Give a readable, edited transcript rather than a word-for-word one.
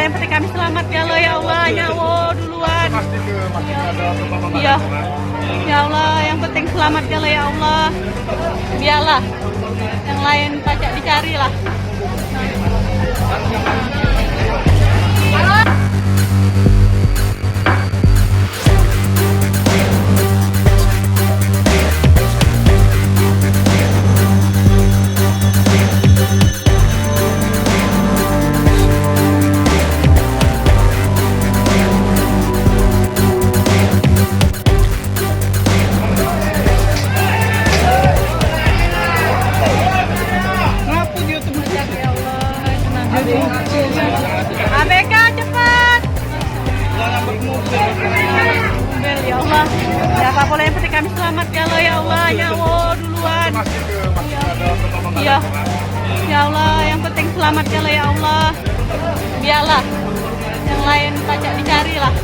yang penting kami selamat ya Allah, ya Allah, nyawa duluan. Iya, ya Allah, yang penting selamat ya Allah, ya Allah. Biarlah yang lain pajak dicari lah. ABK cepat. Mobil ya Allah. Ya apa boleh yang penting kami selamat ya Allah, ya Allah, nyawa duluan. Iya. Ya Allah, yang penting selamat ya Allah, ya Allah. Biarlah yang lain pajak dicari lah.